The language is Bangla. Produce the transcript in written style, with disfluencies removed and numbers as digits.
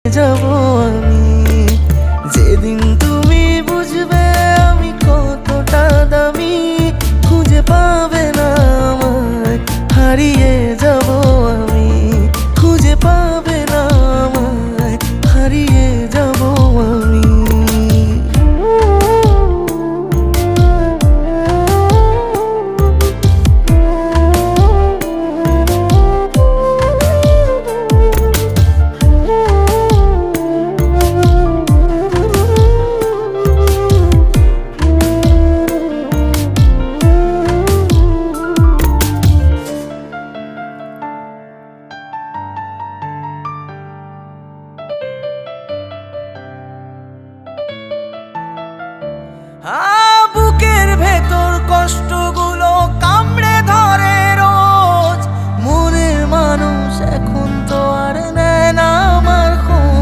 যাব আমি যেদিন তুমি বুঝবে আমি কতটা দামি, খুঁজে পাবে না আমায়, হারিয়ে যাব আমি, খুঁজে পাবে না আমায়, হারিয়ে যাব আমি। বুকের ভেতর কষ্ট